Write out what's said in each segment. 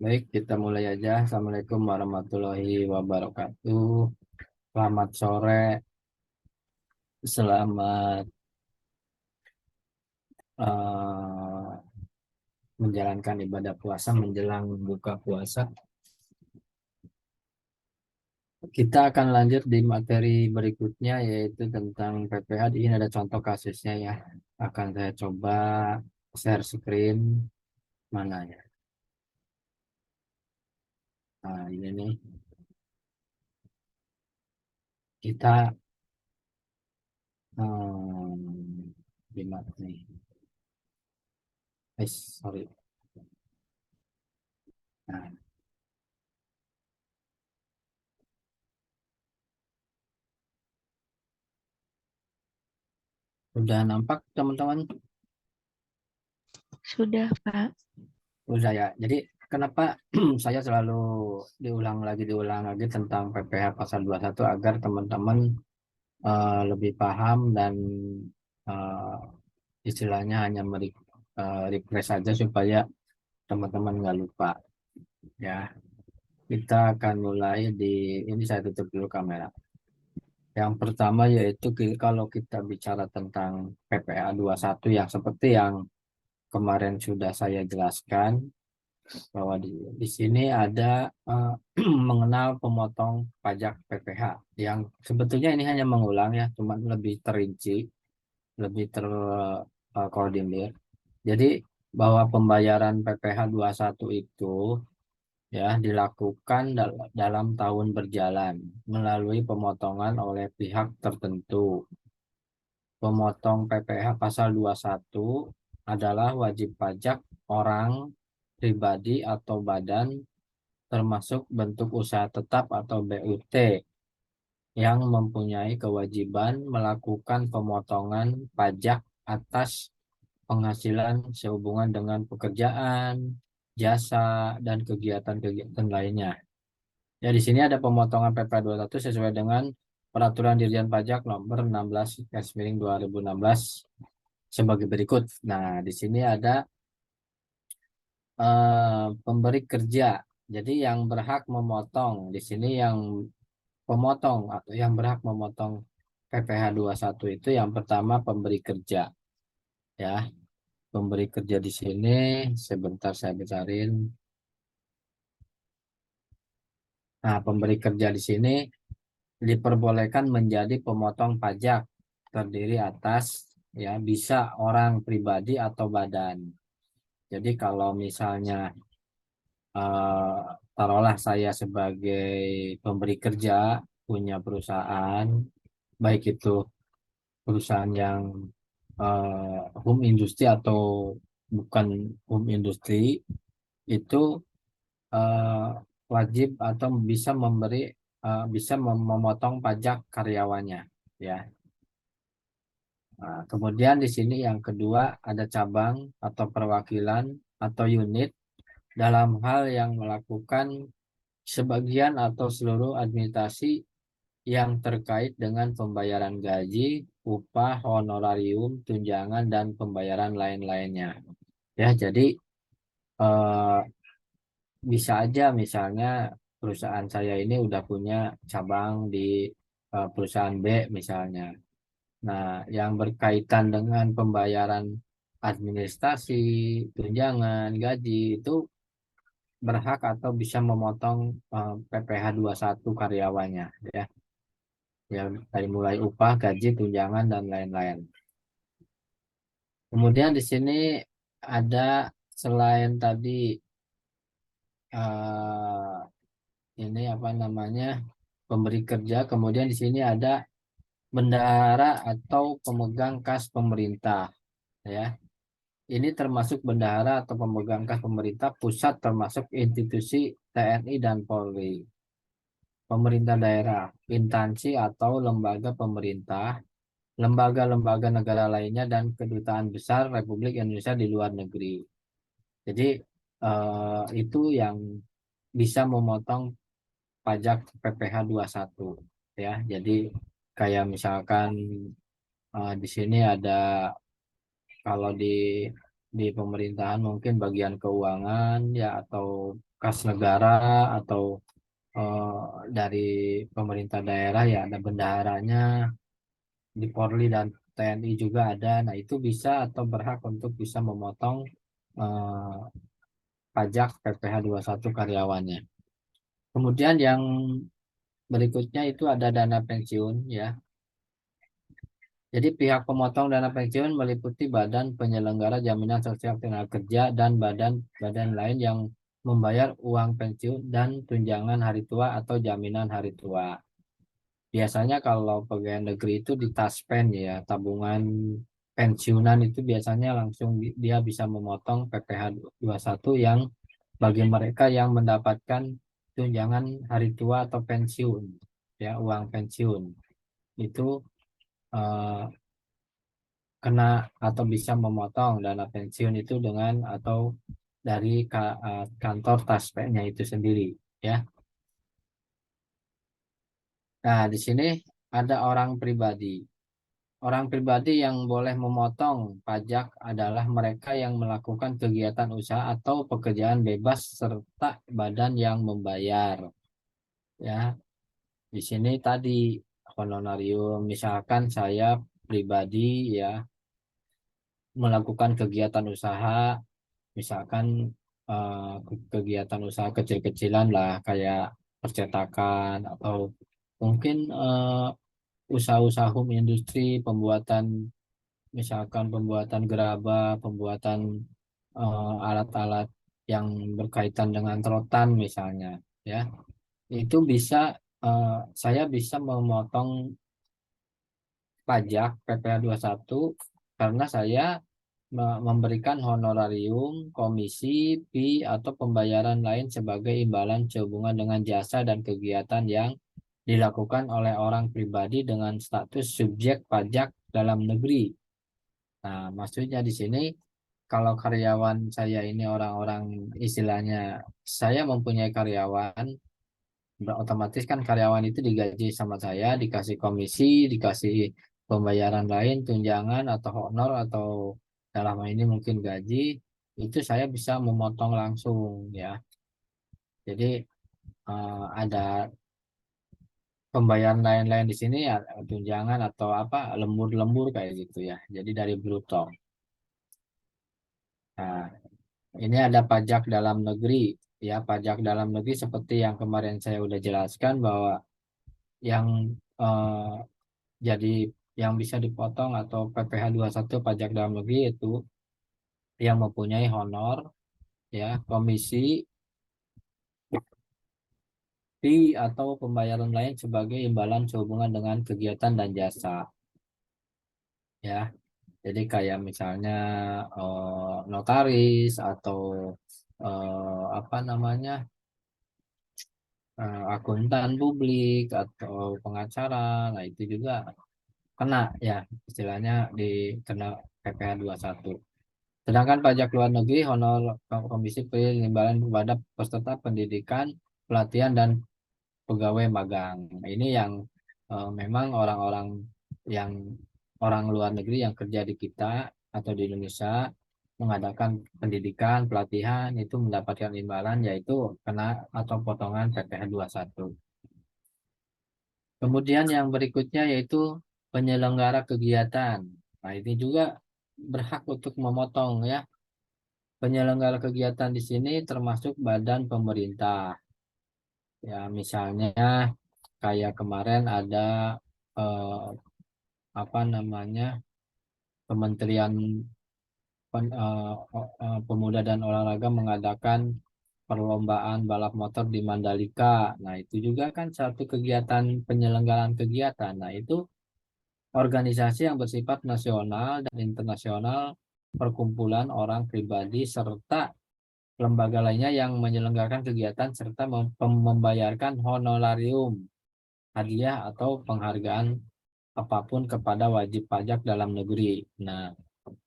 Baik, kita mulai aja. Assalamualaikum warahmatullahi wabarakatuh. Selamat sore, selamat eh, menjalankan ibadah puasa menjelang buka puasa. Kita akan lanjut di materi berikutnya yaitu tentang PPH. Ini ada contoh kasusnya ya. Akan saya coba share screen mana ya. Nah, ini nih kita di mana nih? Sorry. Nah, udah nampak teman-teman? Sudah, Pak. Udah ya. Jadi kenapa saya selalu diulang lagi tentang PPH pasal 21 agar teman-teman lebih paham dan eh, istilahnya hanya refresh saja supaya teman-teman nggak lupa ya. Kita akan mulai di ini, saya tutup dulu kamera. Yang pertama yaitu kalau kita bicara tentang PPH 21 yang seperti yang kemarin sudah saya jelaskan bahwa di sini ada mengenal pemotong pajak PPH yang sebetulnya ini hanya mengulang ya, cuma lebih terinci, lebih terkoordinir. Jadi bahwa pembayaran PPH 21 itu ya dilakukan dalam tahun berjalan melalui pemotongan oleh pihak tertentu. Pemotong PPH pasal 21 adalah wajib pajak orang pribadi atau badan termasuk bentuk usaha tetap atau BUT yang mempunyai kewajiban melakukan pemotongan pajak atas penghasilan sehubungan dengan pekerjaan, jasa, dan kegiatan-kegiatan lainnya. Ya, di sini ada pemotongan PP 21 sesuai dengan Peraturan Dirjen Pajak Nomor 16/2016 sebagai berikut. Nah, di sini ada pemberi kerja. Jadi yang berhak memotong di sini yang pemotong atau yang berhak memotong PPh satu itu yang pertama pemberi kerja ya. Pemberi kerja di sini sebentar saya besarin. Nah, pemberi kerja di sini diperbolehkan menjadi pemotong pajak terdiri atas ya bisa orang pribadi atau badan. Jadi kalau misalnya eh, taruhlah saya sebagai pemberi kerja punya perusahaan, baik itu perusahaan yang home industry atau bukan home industry, itu eh, wajib atau bisa memotong pajak karyawannya ya. Nah, kemudian di sini yang kedua ada cabang atau perwakilan atau unit dalam hal yang melakukan sebagian atau seluruh administrasi yang terkait dengan pembayaran gaji, upah, honorarium, tunjangan, dan pembayaran lain-lainnya. Ya, jadi eh, bisa aja misalnya perusahaan saya ini udah punya cabang di perusahaan B misalnya. Nah, yang berkaitan dengan pembayaran administrasi, tunjangan, gaji itu berhak atau bisa memotong PPh satu karyawannya ya. Ya, dari mulai upah, gaji, tunjangan, dan lain-lain. Kemudian di sini ada selain tadi eh, ini apa namanya pemberi kerja, kemudian di sini ada bendahara atau pemegang kas pemerintah, ya. Ini termasuk bendahara atau pemegang kas pemerintah pusat termasuk institusi TNI dan Polri, pemerintah daerah, instansi atau lembaga pemerintah, lembaga-lembaga negara lainnya dan kedutaan besar Republik Indonesia di luar negeri. Jadi itu yang bisa memotong pajak PPh satu ya. Jadi kayak misalkan di sini ada kalau di pemerintahan mungkin bagian keuangan ya atau kas negara atau dari pemerintah daerah ya ada bendaharanya, di Polri dan TNI juga ada. Nah, itu bisa atau berhak untuk bisa memotong eh, pajak PPh satu karyawannya. Kemudian yang berikutnya itu ada dana pensiun ya. Jadi pihak pemotong dana pensiun meliputi badan penyelenggara jaminan sosial tenaga kerja dan badan-badan lain yang membayar uang pensiun dan tunjangan hari tua atau jaminan hari tua. Biasanya kalau pegawai negeri itu di Taspen ya, tabungan pensiunan itu biasanya langsung dia bisa memotong PPh satu yang bagi mereka yang mendapatkan tunjangan hari tua atau pensiun, ya uang pensiun itu eh, kena atau bisa memotong dana pensiun itu dengan atau dari kantor Taspennya itu sendiri, ya. Nah, di sini ada orang pribadi. Orang pribadi yang boleh memotong pajak adalah mereka yang melakukan kegiatan usaha atau pekerjaan bebas serta badan yang membayar. Ya, di sini tadi honorarium, misalkan saya pribadi ya melakukan kegiatan usaha, misalkan kegiatan usaha kecil-kecilan lah kayak percetakan atau mungkin usaha-usaha home industri, pembuatan misalkan pembuatan gerabah, pembuatan alat-alat yang berkaitan dengan rotan misalnya, ya itu bisa saya bisa memotong pajak PPh satu karena saya memberikan honorarium, komisi, fee, atau pembayaran lain sebagai imbalan sehubungan dengan jasa dan kegiatan yang dilakukan oleh orang pribadi dengan status subjek pajak dalam negeri. Nah, maksudnya di sini kalau karyawan saya ini orang-orang istilahnya saya mempunyai karyawan, otomatis kan karyawan itu digaji sama saya, dikasih komisi, dikasih pembayaran lain, tunjangan atau honor atau dalam hal ini mungkin gaji, itu saya bisa memotong langsung ya. Jadi ada pembayaran lain-lain di sini ya tunjangan atau apa lembur-lembur kayak gitu ya. Jadi dari bruto. Nah, ini ada pajak dalam negeri ya, pajak dalam negeri seperti yang kemarin saya udah jelaskan bahwa yang eh, jadi yang bisa dipotong atau PPh satu pajak dalam negeri itu yang mempunyai honor ya, komisi, fee atau pembayaran lain sebagai imbalan sehubungan dengan kegiatan dan jasa ya. Jadi kayak misalnya notaris atau apa namanya akuntan publik atau pengacara, nah itu juga kena ya istilahnya kena PPh satu. Sedangkan pajak luar negeri honor komisi penimbalan kepada peserta pendidikan, pelatihan dan pegawai magang. Nah, ini yang memang orang-orang yang orang luar negeri yang kerja di kita atau di Indonesia mengadakan pendidikan, pelatihan itu mendapatkan imbalan yaitu kena atau potongan PPh satu. Kemudian yang berikutnya yaitu penyelenggara kegiatan. Nah, ini juga berhak untuk memotong ya. Penyelenggara kegiatan di sini termasuk badan pemerintah. Ya, misalnya kayak kemarin ada eh, apa namanya Kementerian Pemuda dan Olahraga mengadakan perlombaan balap motor di Mandalika. Nah, itu juga kan satu kegiatan penyelenggaraan kegiatan. Nah, itu organisasi yang bersifat nasional dan internasional, perkumpulan orang pribadi serta lembaga lainnya yang menyelenggarakan kegiatan serta membayarkan honorarium, hadiah atau penghargaan apapun kepada wajib pajak dalam negeri. Nah,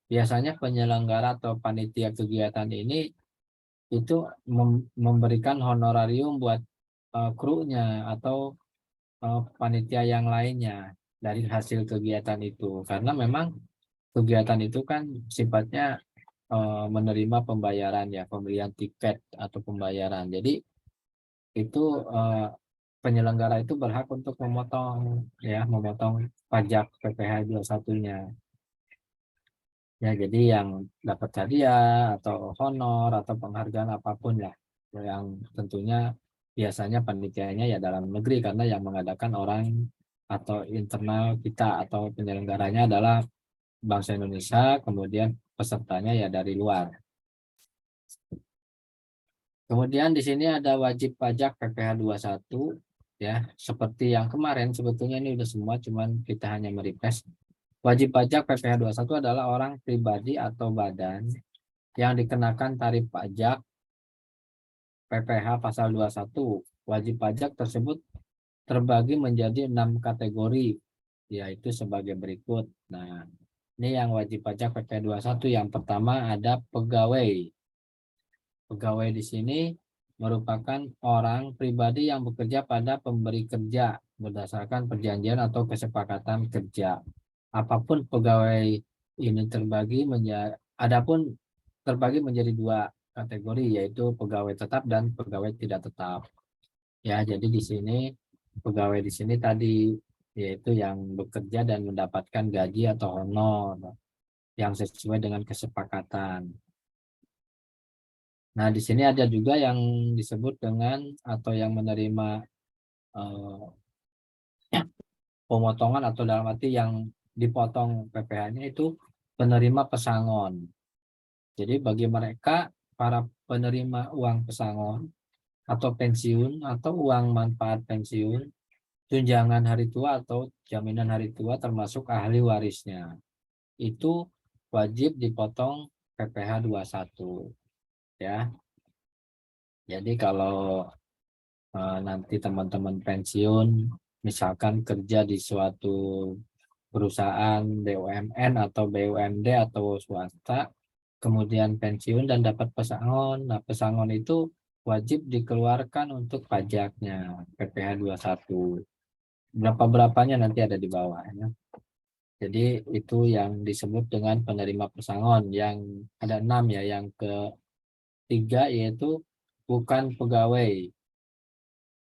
biasanya penyelenggara atau panitia kegiatan ini itu memberikan honorarium buat krunya atau panitia yang lainnya dari hasil kegiatan itu. Karena memang kegiatan itu kan sifatnya menerima pembayaran ya, pembelian tiket atau pembayaran. Jadi itu penyelenggara itu berhak untuk memotong pajak PPh 21-nya. Ya, jadi yang dapat hadiah atau honor atau penghargaan apapun lah, yang tentunya biasanya panitianya ya dalam negeri karena yang mengadakan orang atau internal kita atau penyelenggaranya adalah bangsa Indonesia, kemudian pesertanya ya dari luar. Kemudian di sini ada wajib pajak PPh 21 ya, seperti yang kemarin sebetulnya ini udah semua, cuman kita hanya merefresh. Wajib pajak PPh 21 adalah orang pribadi atau badan yang dikenakan tarif pajak PPh pasal 21. Wajib pajak tersebut terbagi menjadi 6 kategori, yaitu sebagai berikut. Nah, ini yang wajib pajak PPh 21. Yang pertama ada pegawai. Pegawai di sini merupakan orang pribadi yang bekerja pada pemberi kerja berdasarkan perjanjian atau kesepakatan kerja. Apapun pegawai ini terbagi menjadi dua kategori, yaitu pegawai tetap dan pegawai tidak tetap. Ya, jadi di sini pegawai di sini tadi yaitu yang bekerja dan mendapatkan gaji atau honor yang sesuai dengan kesepakatan. Nah, di sini ada juga yang disebut dengan atau yang menerima eh, pemotongan atau dalam arti yang dipotong PPh-nya itu penerima pesangon. Jadi bagi mereka para penerima uang pesangon atau pensiun atau uang manfaat pensiun, tunjangan hari tua atau jaminan hari tua termasuk ahli warisnya, itu wajib dipotong PPh 21 ya. Jadi kalau nanti teman-teman pensiun, misalkan kerja di suatu perusahaan BUMN atau BUMD atau swasta, kemudian pensiun dan dapat pesangon. Nah, pesangon itu wajib dikeluarkan untuk pajaknya, PPh 21. Berapa-berapanya nanti ada di bawah ya. Jadi itu yang disebut dengan penerima pesangon. Yang ada 6 ya. Yang ketiga yaitu bukan pegawai.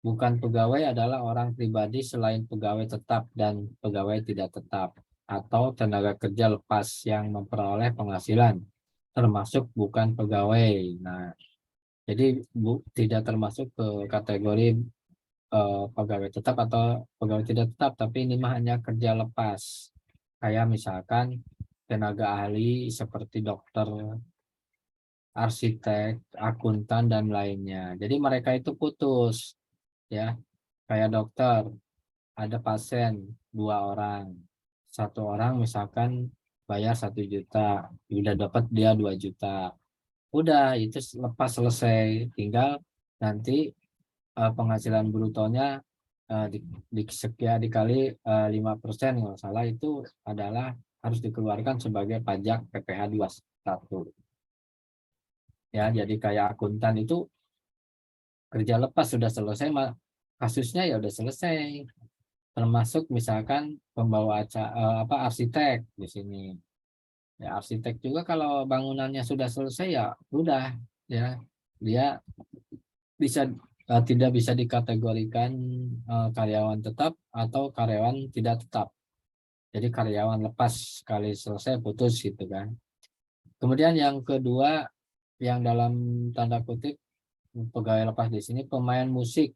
Bukan pegawai adalah orang pribadi selain pegawai tetap dan pegawai tidak tetap atau tenaga kerja lepas yang memperoleh penghasilan, termasuk bukan pegawai. Nah, jadi tidak termasuk ke kategori pegawai tetap atau pegawai tidak tetap, tapi ini mah hanya kerja lepas. Kayak misalkan tenaga ahli seperti dokter, arsitek, akuntan dan lainnya. Jadi mereka itu putus ya. Kayak dokter, ada pasien 2 orang, 1 orang misalkan bayar 1 juta, udah dapat dia 2 juta, udah itu lepas selesai, tinggal nanti penghasilan brutonya sekian dikali 5% kalau salah, itu adalah harus dikeluarkan sebagai pajak PPh 21 ya. Jadi kayak akuntan itu kerja lepas sudah selesai, kasusnya ya udah selesai, termasuk misalkan pembawa acara arsitek di sini ya. Arsitek juga kalau bangunannya sudah selesai ya udah ya, dia bisa tidak bisa dikategorikan karyawan tetap atau karyawan tidak tetap, jadi karyawan lepas sekali selesai putus gitu kan. Kemudian yang kedua yang dalam tanda kutip pegawai lepas di sini, pemain musik,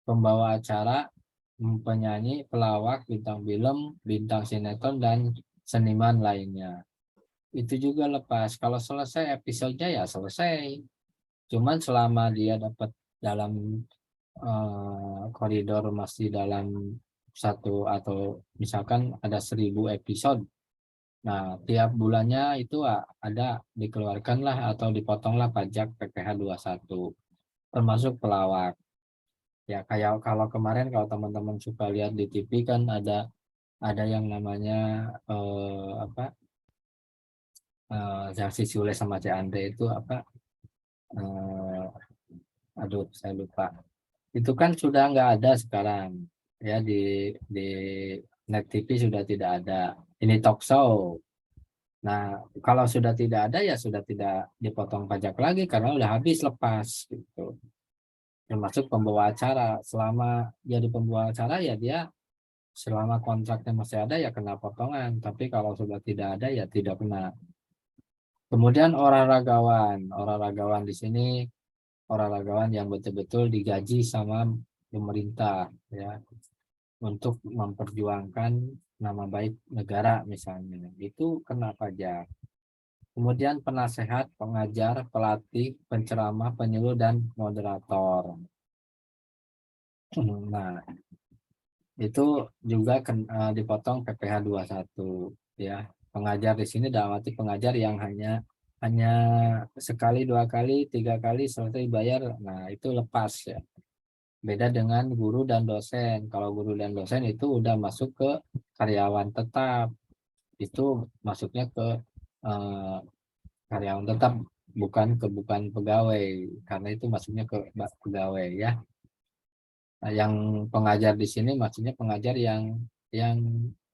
pembawa acara, penyanyi, pelawak, bintang film, bintang sinetron, dan seniman lainnya. Itu juga lepas. Kalau selesai episodenya ya selesai. Cuman selama dia dapat dalam koridor masih dalam satu atau misalkan ada 1.000 episode. Nah, tiap bulannya itu ada dikeluarkanlah atau dipotonglah pajak PPh 21, termasuk pelawak. Ya kayak kalau kemarin kalau teman-teman suka lihat di TV kan ada yang namanya apa Zaksi Sule sama Cik Andre itu apa eh, aduh saya lupa. Itu kan sudah nggak ada sekarang ya, di Net TV sudah tidak ada. Ini talk show. Nah, kalau sudah tidak ada ya sudah tidak dipotong pajak lagi karena udah habis lepas gitu. Termasuk pembawa acara, selama jadi pembawa acara ya dia selama kontraknya masih ada ya kena potongan, tapi kalau sudah tidak ada ya tidak kena. Kemudian orahragawan di sini orahragawan yang betul-betul digaji sama pemerintah ya untuk memperjuangkan nama baik negara misalnya, itu kena pajak. Kemudian penasehat, pengajar, pelatih, penceramah, penyuluh, dan moderator. Nah, itu juga dipotong PPh 21 ya. Pengajar di sini dalam arti pengajar yang hanya sekali, dua kali, tiga kali selesai bayar. Nah, itu lepas ya. Beda dengan guru dan dosen. Kalau guru dan dosen itu udah masuk ke karyawan tetap. Itu masuknya ke eh, karyawan tetap, bukan pegawai, karena itu masuknya ke pegawai ya. Nah, yang pengajar di sini maksudnya pengajar yang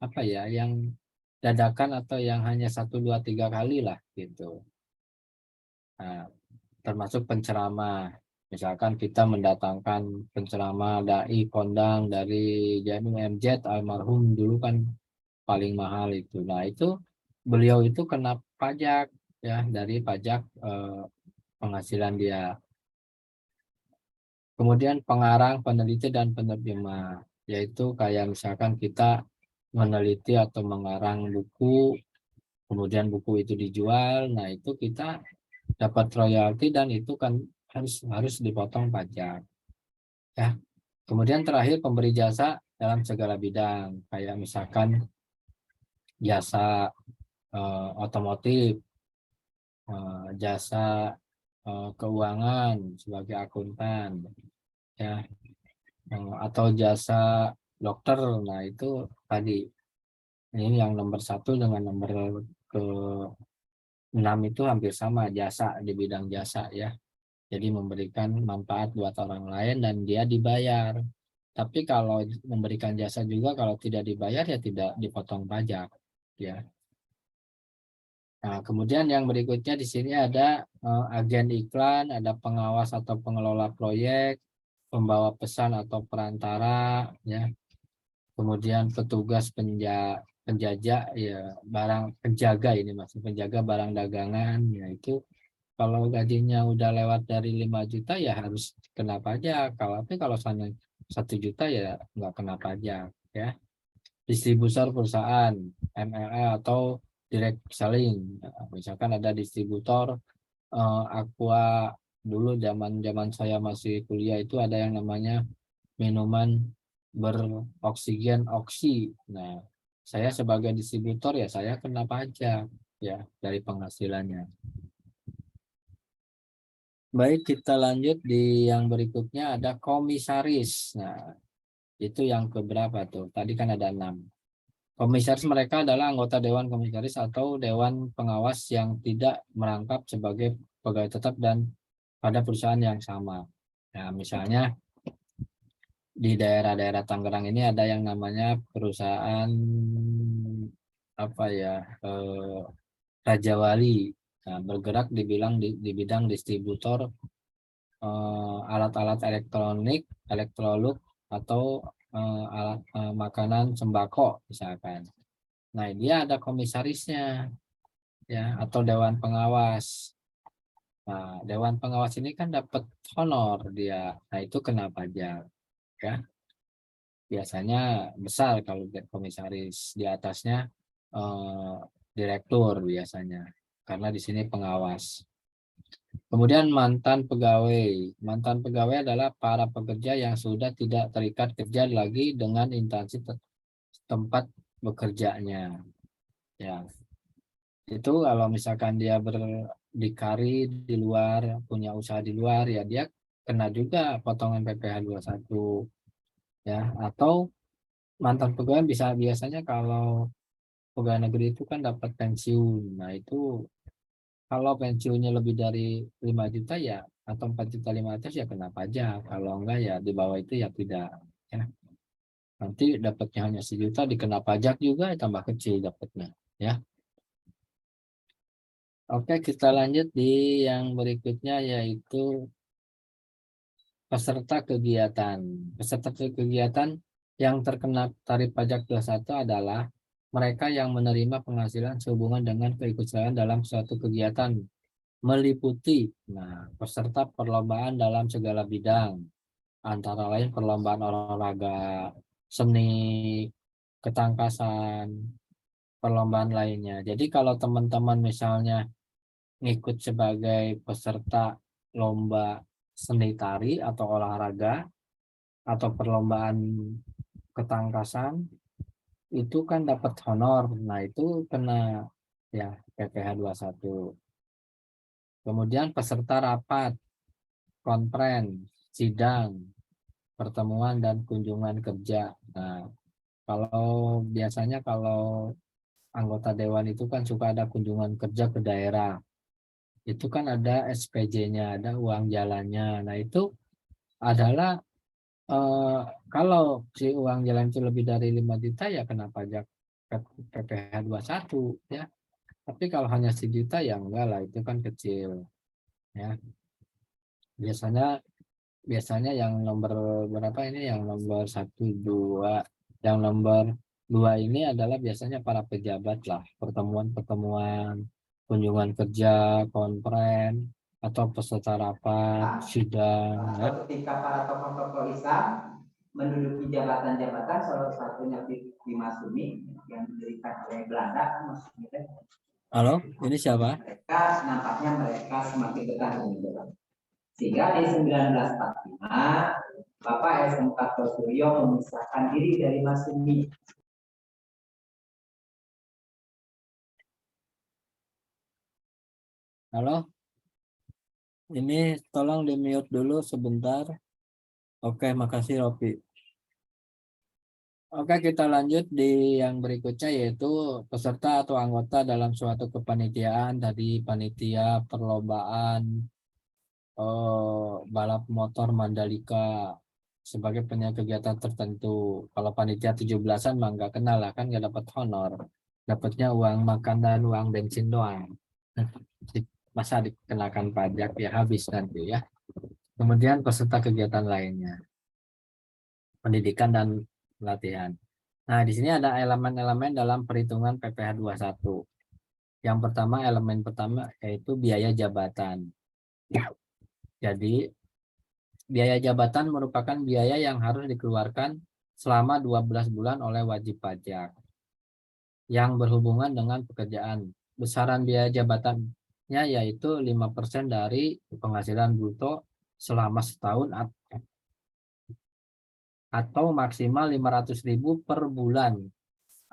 apa ya, yang dadakan atau yang hanya satu dua tiga kali lah gitu. Nah, termasuk penceramah. Misalkan kita mendatangkan penceramah dai kondang dari Jami MZ almarhum dulu kan paling mahal itu. Nah, itu beliau itu kena pajak ya, dari pajak penghasilan dia. Kemudian pengarang, peneliti, dan penerjemah, yaitu kayak misalkan kita meneliti atau mengarang buku, kemudian buku itu dijual, nah itu kita dapat royalti dan itu kan harus harus dipotong pajak. Ya. Kemudian terakhir pemberi jasa dalam segala bidang, kayak misalkan jasa otomotif, jasa keuangan sebagai akuntan, ya, atau jasa dokter. Nah, itu tadi ini yang nomor satu dengan nomor ke 6 itu hampir sama, jasa di bidang jasa ya. Jadi memberikan manfaat buat orang lain dan dia dibayar. Tapi kalau memberikan jasa juga kalau tidak dibayar ya tidak dipotong pajak ya. Nah, kemudian yang berikutnya di sini ada agen iklan, ada pengawas atau pengelola proyek, pembawa pesan atau perantara ya. Kemudian petugas penjajah ya, barang penjaga, ini maksud penjaga barang dagangan ya, itu kalau gajinya udah lewat dari 5 juta ya harus kena pajak. Kalau sana 1 juta ya nggak kena pajak ya. Distributor perusahaan MLA atau direct selling. Nah, misalkan ada distributor Aqua, dulu zaman zaman saya masih kuliah itu ada yang namanya minuman beroksigen oksi. Nah, saya sebagai distributor ya saya kena pajak ya dari penghasilannya. Baik, kita lanjut di yang berikutnya ada komisaris. Nah, itu yang keberapa tuh? Tadi kan ada 6. Komisaris mereka adalah anggota Dewan Komisaris atau Dewan Pengawas yang tidak merangkap sebagai pegawai tetap dan pada perusahaan yang sama. Nah, misalnya di daerah-daerah Tangerang ini ada yang namanya perusahaan apa ya, eh, Raja Wali. Nah, bergerak di bidang distributor alat-alat elektronik, elektroluk, atau alat makanan sembako misalkan. Nah, dia ada komisarisnya ya, atau dewan pengawas. Nah, dewan pengawas ini kan dapat honor dia. Nah, itu kena pajak ya. Biasanya besar kalau komisaris, di atasnya eh, direktur biasanya. Karena di sini pengawas. Kemudian mantan pegawai. Mantan pegawai adalah para pekerja yang sudah tidak terikat kerja lagi dengan instansi tempat bekerjanya. Ya, itu kalau misalkan dia berdikari di luar, punya usaha di luar, ya dia kena juga potongan PPh 21 ya. Atau mantan pegawai bisa biasanya kalau pegawai negeri itu kan dapat pensiun. Nah, itu kalau pensiunnya lebih dari 5 juta ya, atau 4,5 juta ya kena pajak. Kalau enggak ya di bawah itu ya tidak. Ya. Nanti dapatnya hanya 1 juta dikena pajak juga tambah kecil dapatnya. Ya. Oke, kita lanjut di yang berikutnya yaitu peserta kegiatan. Peserta kegiatan yang terkena tarif pajak 21 adalah mereka yang menerima penghasilan sehubungan dengan keikutsertaan dalam suatu kegiatan meliputi peserta perlombaan dalam segala bidang, antara lain perlombaan olahraga, seni, ketangkasan, perlombaan lainnya. Jadi kalau teman-teman misalnya ngikut sebagai peserta lomba seni tari atau olahraga atau perlombaan ketangkasan, itu kan dapat honor. Nah, itu kena ya PPh 21. Kemudian peserta rapat, konferen, sidang, pertemuan dan kunjungan kerja. Nah, kalau biasanya kalau anggota dewan itu kan suka ada kunjungan kerja ke daerah. Itu kan ada SPJ-nya, ada uang jalannya. Nah, itu adalah eh, kalau si uang jalan itu lebih dari 5 juta ya kena pajak PPh 21 ya. Tapi kalau hanya 1 juta ya enggak lah, itu kan kecil ya. Biasanya biasanya yang nomor berapa ini, yang nomor 1, 2, yang nomor 2 ini adalah biasanya para pejabat lah, pertemuan-pertemuan, kunjungan kerja, konferen, atau peserta rapat, sidang ya. Atau ketika para tokoh-tokoh Islam menduduki jabatan-jabatan, salah satunya di Masumi yang didirikan oleh Belanda, maksudnya Halo, ini siapa? mereka nampaknya mereka semakin dekat dengan Belanda. Sehingga di 1945 Bapak SMK Suryo memisahkan diri dari Masumi. Halo, ini tolong di mute dulu sebentar. Oke, makasih Ropi. Oke, kita lanjut di yang berikutnya yaitu peserta atau anggota dalam suatu kepanitiaan, tadi panitia perlombaan balap motor Mandalika sebagai penyelenggara kegiatan tertentu. Kalau panitia 17-an mah nggak kenal lah, kan nggak dapat honor, dapatnya uang makan dan uang bensin doang. Masa dikenakan pajak, ya habis nanti ya. Kemudian peserta kegiatan lainnya, pendidikan dan pelatihan. Nah, di sini ada elemen-elemen dalam perhitungan PPh 21. Yang pertama, elemen pertama yaitu biaya jabatan. Jadi, biaya jabatan merupakan biaya yang harus dikeluarkan selama 12 bulan oleh wajib pajak yang berhubungan dengan pekerjaan. Besaran biaya jabatannya yaitu 5% dari penghasilan bruto selama setahun atau maksimal 500.000 per bulan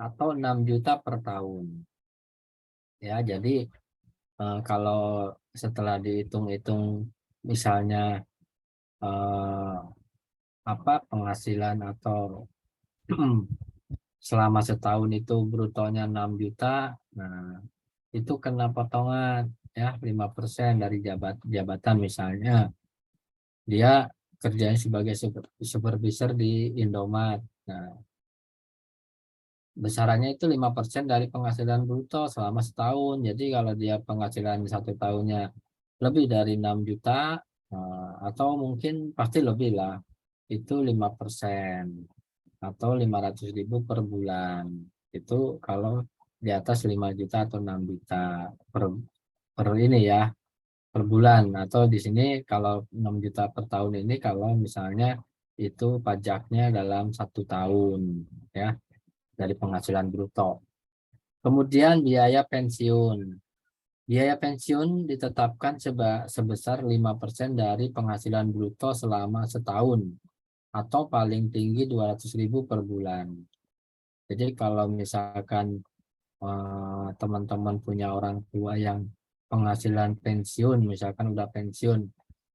atau 6 juta per tahun. Ya, jadi kalau setelah dihitung-hitung misalnya eh, apa penghasilan atau selama setahun itu brutonya 6 juta, nah itu kena potongan ya 5% dari jabatan misalnya dia kerjanya sebagai supervisor di Indomaret. Nah, besarannya itu 5% dari penghasilan bruto selama setahun. Jadi kalau dia penghasilan 1 tahunnya lebih dari 6 juta atau mungkin pasti lebih lah, itu 5% atau 500.000 per bulan. Itu kalau di atas 5 juta atau 6 juta per, per ini ya, per bulan. Atau di sini kalau 6 juta per tahun ini kalau misalnya itu pajaknya dalam 1 tahun ya, dari penghasilan bruto. Kemudian biaya pensiun. Biaya pensiun ditetapkan sebesar 5% dari penghasilan bruto selama setahun atau paling tinggi 200.000 per bulan. Jadi kalau misalkan teman-teman punya orang tua yang penghasilan pensiun, misalkan udah pensiun,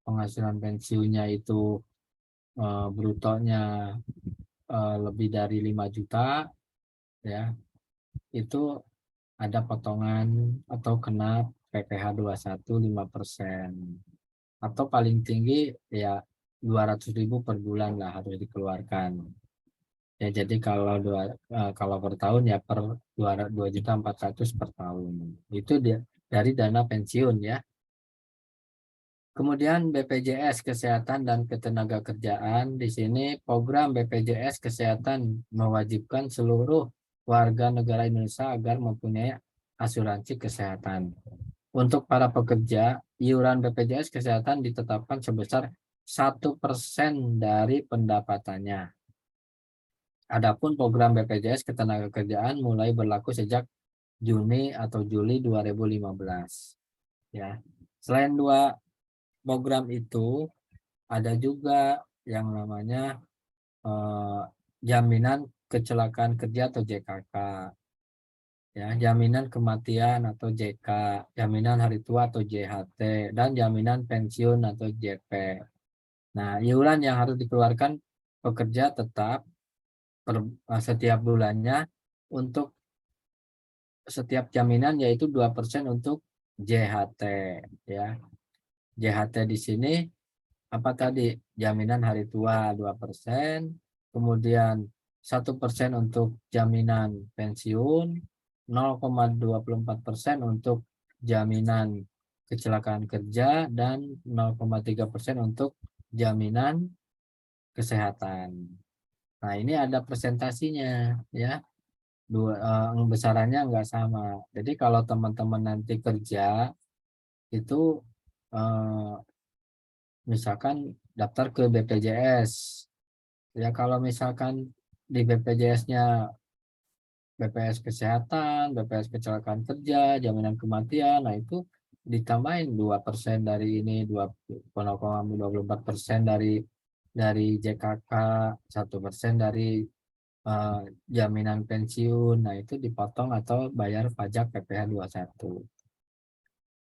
penghasilan pensiunnya itu brutonya lebih dari 5 juta, ya itu ada potongan atau kena PPh 21 5%. Atau paling tinggi ya 200.000 per bulan lah harus dikeluarkan. Ya jadi kalau per tahun ya per 2 juta 400 per tahun. Itu dia dari dana pensiun ya. Kemudian BPJS Kesehatan dan Ketenagakerjaan. Di sini program BPJS Kesehatan mewajibkan seluruh warga negara Indonesia agar mempunyai asuransi kesehatan. Untuk para pekerja, iuran BPJS Kesehatan ditetapkan sebesar 1% dari pendapatannya. Adapun program BPJS Ketenagakerjaan mulai berlaku sejak Juni atau Juli 2015. Ya. Selain dua program itu, ada juga yang namanya jaminan kecelakaan kerja atau JKK, ya, jaminan kematian atau JK, jaminan hari tua atau JHT, dan jaminan pensiun atau JP. Nah, iuran yang harus dikeluarkan pekerja tetap setiap bulannya untuk setiap jaminan, yaitu 2% untuk JHT, ya. JHT di sini apa tadi? Jaminan hari tua 2%, kemudian 1% untuk jaminan pensiun, 0,24% untuk jaminan kecelakaan kerja, dan 0,3% untuk jaminan kesehatan. Nah, ini ada presentasinya ya. Besarannya nggak sama. Jadi kalau teman-teman nanti kerja itu eh, misalkan daftar ke BPJS. Ya, kalau misalkan di BPJS-nya BPS Kesehatan, BPS Kecelakaan Kerja, Jaminan Kematian, nah itu ditambahin 2% dari ini, 2,24% dari JKK, 1% dari eh, jaminan pensiun. Nah, itu dipotong atau bayar pajak PPh 21.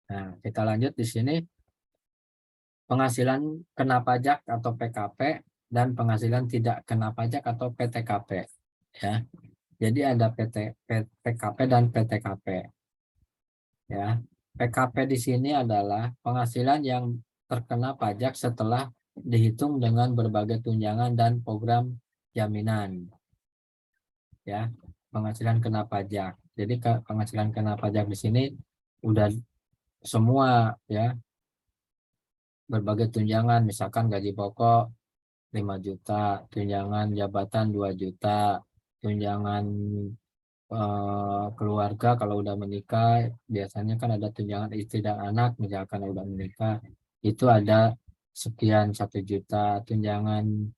Nah, kita lanjut di sini penghasilan kena pajak atau PKP dan penghasilan tidak kena pajak atau PTKP, ya. Jadi ada PKP dan PTKP, ya. PKP di sini adalah penghasilan yang terkena pajak setelah dihitung dengan berbagai tunjangan dan program jaminan, ya. Penghasilan kena pajak. Jadi penghasilan kena pajak di sini udah semua, ya, berbagai tunjangan, misalkan gaji pokok 5 juta, tunjangan jabatan 2 juta, tunjangan keluarga kalau udah menikah, biasanya kan ada tunjangan istri dan anak, misalkan udah menikah, itu ada sekian 1 juta, tunjangan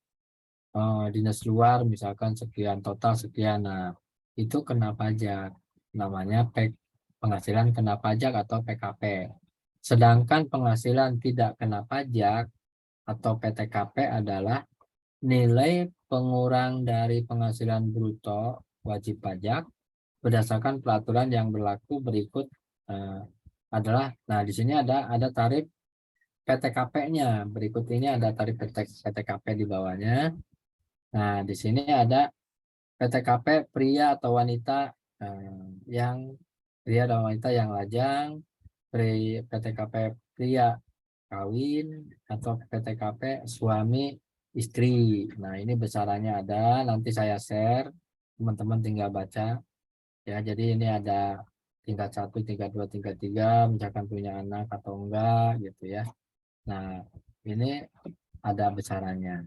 dinas luar misalkan sekian, total sekian. Nah, itu kena pajak, namanya penghasilan kena pajak atau PKP. Sedangkan penghasilan tidak kena pajak atau PTKP adalah nilai pengurang dari penghasilan bruto wajib pajak berdasarkan peraturan yang berlaku berikut eh, adalah, nah di sini ada tarif PTKP-nya. Berikut ini ada tarif PTKP di bawahnya. Nah, di sini ada PTKP pria atau wanita yang pria dan wanita yang lajang, PTKP pria kawin, atau PTKP suami istri. Nah, ini besarannya ada, nanti saya share, teman-teman tinggal baca. Ya, jadi ini ada tingkat 1, tingkat 2, tingkat 3, misalkan punya anak atau enggak gitu ya. Nah, ini ada besarannya.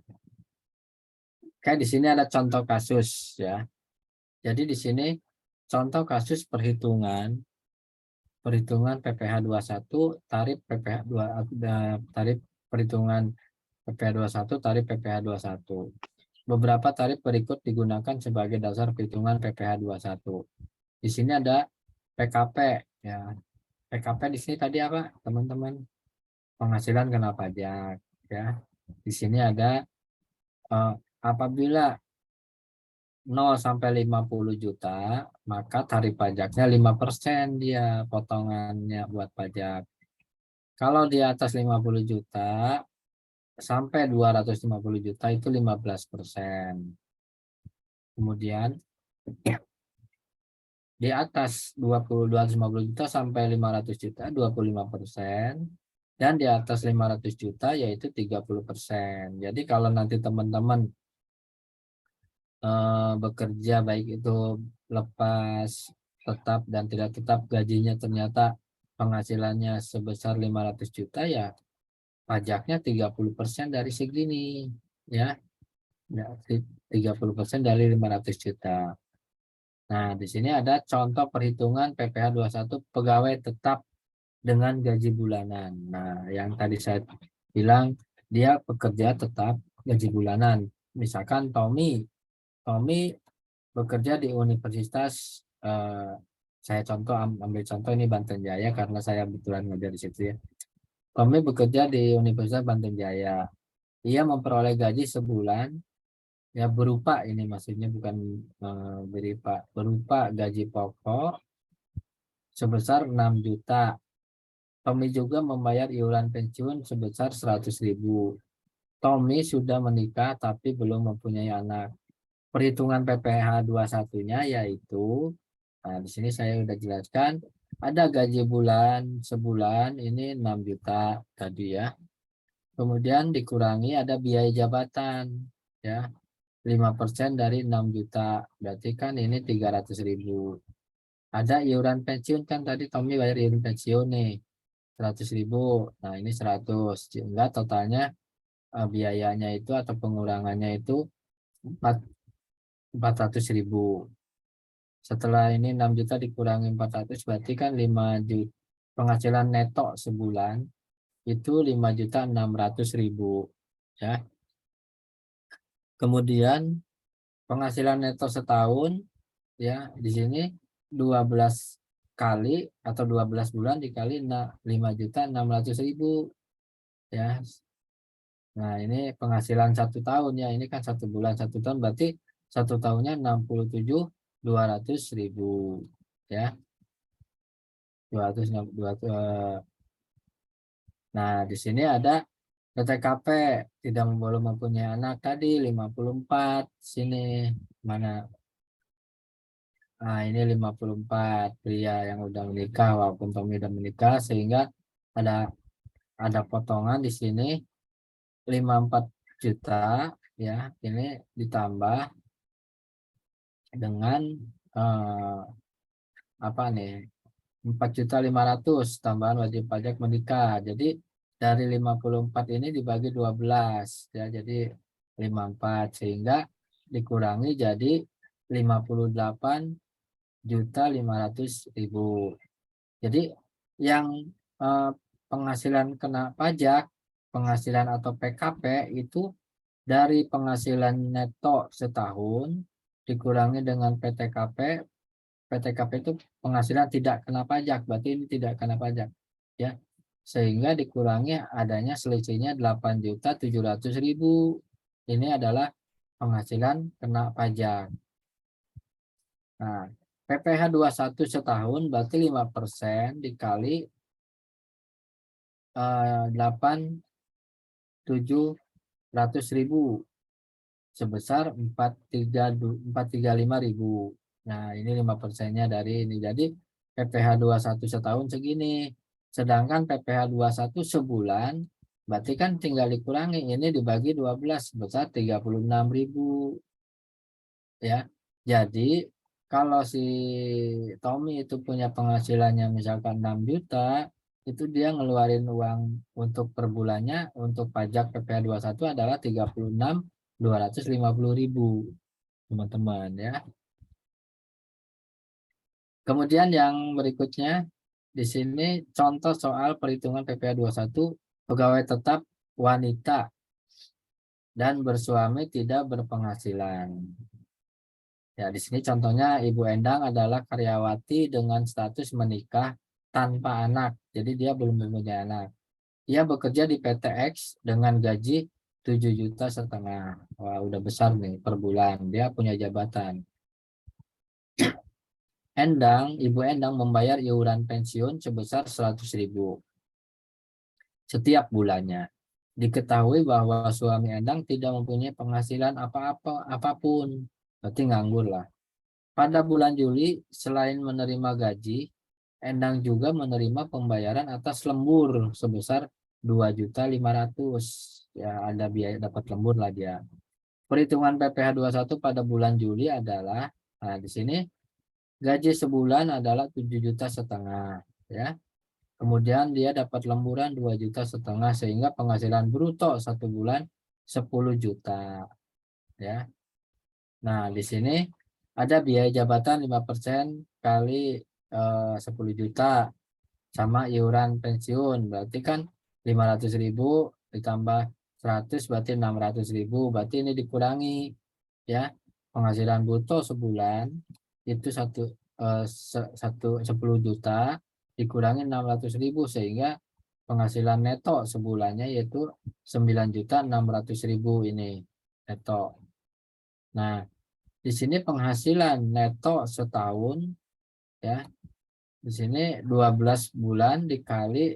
Kayak di sini ada contoh kasus ya. Jadi di sini contoh kasus perhitungan PPh 21, tarif PPh 2, tarif perhitungan PPh 21, tarif PPh 21. Beberapa tarif berikut digunakan sebagai dasar perhitungan PPh 21. Di sini ada PKP ya. PKP di sini tadi apa, teman-teman? Penghasilan kena pajak ya. Di sini ada apabila 0 sampai 50 juta, maka tarif pajaknya 5% dia potongannya buat pajak. Kalau di atas 50 juta sampai 250 juta itu 15%. Kemudian di atas 250 juta sampai 500 juta 25%, dan di atas 500 juta yaitu 30%. Jadi kalau nanti teman-teman bekerja baik itu lepas, tetap dan tidak tetap, gajinya ternyata penghasilannya sebesar 500 juta ya pajaknya 30% dari segini ya. Ya, 30% dari 500 juta. Nah, di sini ada contoh perhitungan PPh 21 pegawai tetap dengan gaji bulanan. Nah, yang tadi saya bilang dia pekerja tetap gaji bulanan. Misalkan Tommy bekerja di universitas saya ambil contoh ini Banten Jaya karena saya kebetulan ngajar di situ ya. Tommy bekerja di Universitas Banten Jaya. Ia memperoleh gaji sebulan ya berupa ini maksudnya bukan berupa gaji pokok sebesar 6 juta. Tommy juga membayar iuran pensiun sebesar 100.000. Tommy sudah menikah tapi belum mempunyai anak. Perhitungan PPh 21-nya yaitu di sini saya sudah jelaskan ada gaji bulan sebulan ini 6 juta tadi ya. Kemudian dikurangi ada biaya jabatan ya. 5% dari 6 juta berarti kan ini 300.000. Ada iuran pensiun kan tadi Tommy bayar iuran pensiun nih 100.000. Nah ini 100 sehingga totalnya biayanya itu atau pengurangannya itu 400.000. Setelah ini 6 juta dikurangi 400 berarti kan 5 juta penghasilan neto sebulan itu 5.600.000 ya. Kemudian penghasilan neto setahun ya di sini 12 kali atau 12 bulan dikali 5.600.000 ya. Nah ini penghasilan 1 tahun ya, ini kan 1 bulan 1 tahun berarti 1 tahunnya 67.200.000 ya. 200, nah di sini ada PTKP tidak belum mempunyai anak tadi 54 sini mana. Nah, ini 54 pria yang udah menikah walaupun Tommy udah menikah sehingga ada potongan di sini 54 juta ya. Ini ditambah dengan apa nih? 4.500.000 tambahan wajib pajak menikah. Jadi dari 54 ini dibagi 12 ya. Jadi 54 sehingga dikurangi jadi 58.500.000. Jadi yang penghasilan kena pajak, penghasilan atau PKP itu dari penghasilan neto setahun dikurangi dengan PTKP. PTKP itu penghasilan tidak kena pajak, berarti ini tidak kena pajak ya. Sehingga dikurangi adanya selisihnya 8.700.000. Ini adalah penghasilan kena pajak. Nah, PPh 21 setahun berarti 5% dikali 8.700.000 sebesar 435.000. Nah, ini 5%-nya dari ini. Jadi PPh 21 setahun segini. Sedangkan PPh 21 sebulan berarti kan tinggal dikurangi ini dibagi 12 sebesar 36.000. Ya. Jadi kalau si Tommy itu punya penghasilannya misalkan 6 juta, itu dia ngeluarin uang untuk per bulannya untuk pajak PPh 21 adalah 36.250.000 teman-teman ya. Kemudian yang berikutnya di sini contoh soal perhitungan PPh 21 pegawai tetap wanita dan bersuami tidak berpenghasilan. Ya, di sini contohnya Ibu Endang adalah karyawati dengan status menikah tanpa anak. Jadi dia belum mempunyai anak. Ia bekerja di PT X dengan gaji 7,5 juta. Wah, udah besar nih per bulan. Dia punya jabatan. Ibu Endang membayar iuran pensiun sebesar 100.000 setiap bulannya. Diketahui bahwa suami Endang tidak mempunyai penghasilan apapun. Berarti nganggur lah. Pada bulan Juli, selain menerima gaji, Endang juga menerima pembayaran atas lembur sebesar 2.500.000. Ya, ada biaya dapat lembur lah dia. Perhitungan PPh 21 pada bulan Juli adalah, nah di sini gaji sebulan adalah 7,5 juta ya. Kemudian dia dapat lemburan 2,5 juta sehingga penghasilan bruto 1 bulan 10 juta ya. Nah, di sini ada biaya jabatan 5% kali 10 juta sama iuran pensiun. Berarti kan 500.000 ditambah 100 berarti 600.000. Berarti ini dikurangi ya. Penghasilan bruto sebulan itu 10 juta dikurangi 600.000 sehingga penghasilan neto sebulannya yaitu 9.600.000 ini neto. Nah, di sini penghasilan neto setahun ya. Di sini 12 bulan dikali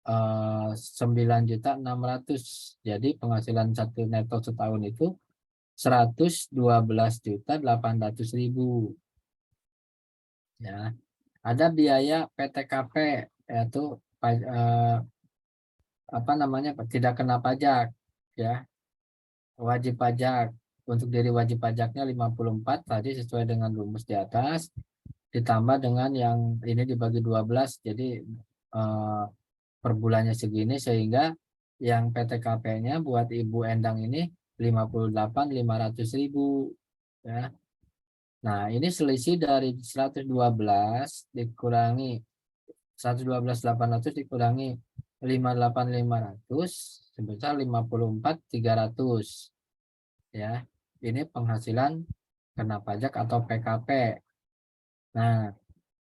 9.600. Jadi penghasilan satu neto setahun itu 112.800.000 ya. Ada biaya PTKP yaitu apa namanya tidak kena pajak ya. Wajib pajak untuk diri wajib pajaknya 54 tadi sesuai dengan rumus di atas ditambah dengan yang ini dibagi 12 jadi per bulannya segini sehingga yang PTKP-nya buat Ibu Endang ini 58.500.000 ya. Nah, ini selisih dari 112 dikurangi 112.800 dikurangi 58.500 sebesar 54.300 ya. Ini penghasilan kena pajak atau PKP. Nah,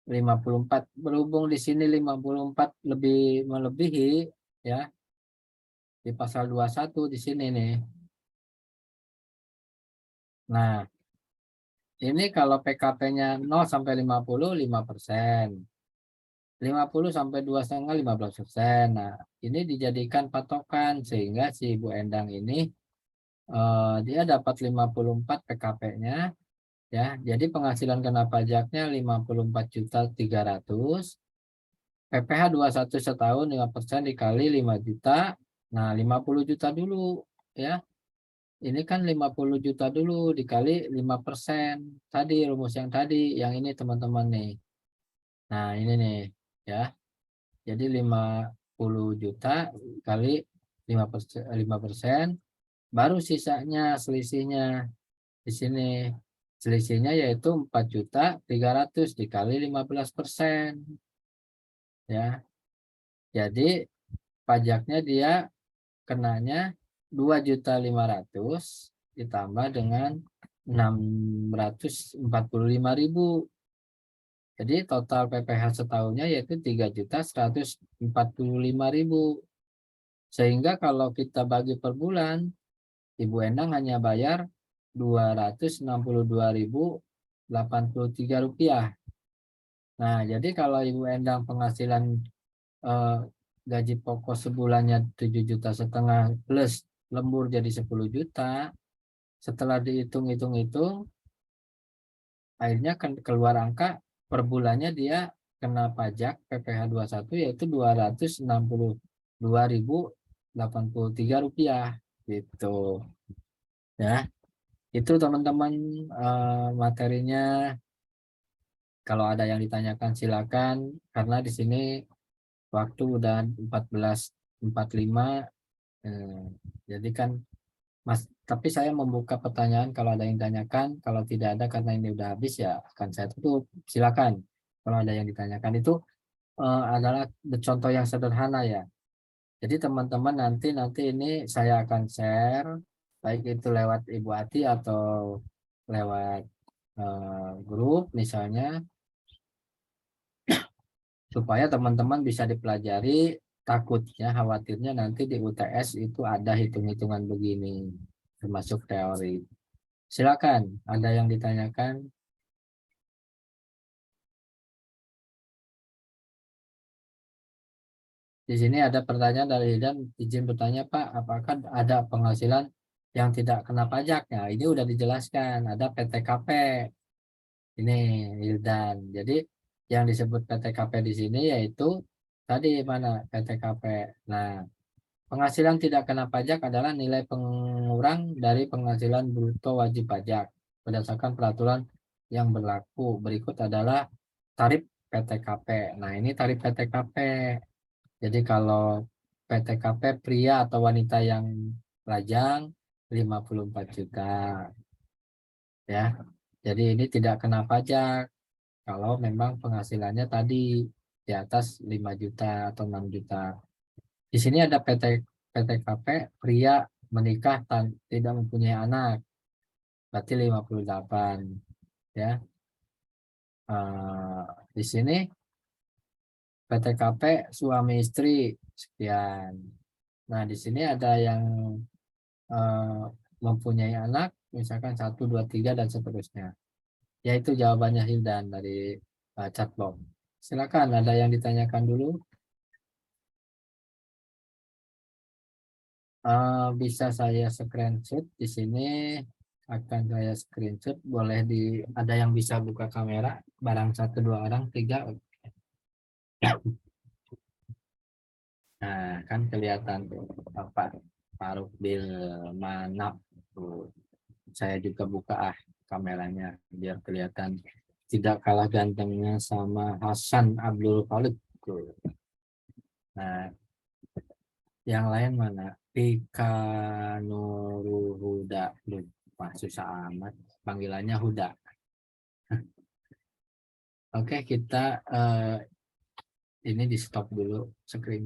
54 berhubung di sini 54 lebih melebihi ya di pasal 21 di sini nih. Nah, ini kalau PKP-nya 0 sampai 50 5%. 50 sampai 2,5 15%. Nah, ini dijadikan patokan sehingga si Ibu Endang ini dia dapat 54 PKP-nya ya. Jadi penghasilan kena pajaknya 54.300.000. PPh 21 setahun 5% dikali 5 juta. Nah, 50 juta dulu ya. Ini kan 50 juta dulu dikali 5%. Tadi rumus yang tadi, yang ini teman-teman nih. Nah, ini nih ya. Jadi 50 juta kali 5%, baru sisanya selisihnya di sini. Selisihnya yaitu 4.300.000 dikali 15% ya. Jadi pajaknya dia kenanya 2.500.000 ditambah dengan 645.000. Jadi total PPh setahunnya yaitu 3.145.000. Sehingga kalau kita bagi per bulan, Ibu Endang hanya bayar 262.083 rupiah. Nah, jadi kalau Ibu Endang penghasilan gaji pokok sebulannya 7,5 juta plus lembur jadi 10 juta, setelah dihitung-hitung akhirnya keluar angka per bulannya dia kena pajak PPh 21 yaitu 262.083 rupiah gitu ya. Itu teman-teman materinya. Kalau ada yang ditanyakan silakan karena di sini waktu udah 14.45 jadi kan Mas, tapi saya membuka pertanyaan kalau ada yang ditanyakan, kalau tidak ada karena ini udah habis ya akan saya tutup. Silakan. Kalau ada yang ditanyakan itu adalah contoh yang sederhana ya. Jadi teman-teman nanti ini saya akan share baik itu lewat Ibu Ati atau lewat grup misalnya supaya teman-teman bisa dipelajari. Takutnya khawatirnya nanti di UTS itu ada hitung-hitungan begini termasuk teori. Silakan, ada yang ditanyakan? Di sini ada pertanyaan dari Hildan, izin bertanya Pak, apakah ada penghasilan yang tidak kena pajaknya? Ini udah dijelaskan, ada PTKP. Ini Hildan. Jadi yang disebut PTKP di sini yaitu tadi mana PTKP. Nah, penghasilan tidak kena pajak adalah nilai pengurang dari penghasilan bruto wajib pajak berdasarkan peraturan yang berlaku. Berikut adalah tarif PTKP. Nah, ini tarif PTKP. Jadi kalau PTKP pria atau wanita yang lajang 54 juta ya. Jadi ini tidak kena pajak kalau memang penghasilannya tadi di atas 5 juta atau 6 juta. Di sini ada PTKP pria menikah tidak mempunyai anak, berarti 58 ya. Di sini PTKP suami istri sekian. Nah, di sini ada yang eh, mempunyai anak, misalkan 1, 2, 3 dan seterusnya. Yaitu jawabannya Hildan dari chatbot. Silakan, ada yang ditanyakan dulu. Bisa saya screenshot di sini, akan saya screenshot. Boleh ada yang bisa buka kamera, barang 1, 2 orang, 3. Nah, kan kelihatan tuh Bapak Faruk Bil Manap tuh. Saya juga buka kameranya biar kelihatan tidak kalah gantengnya sama Hasan Abdul Khalid tuh. Nah, yang lain mana? Pika Nuruhuda. Wah, susah amat. Panggilannya Huda. Oke, kita ini di stop dulu screen.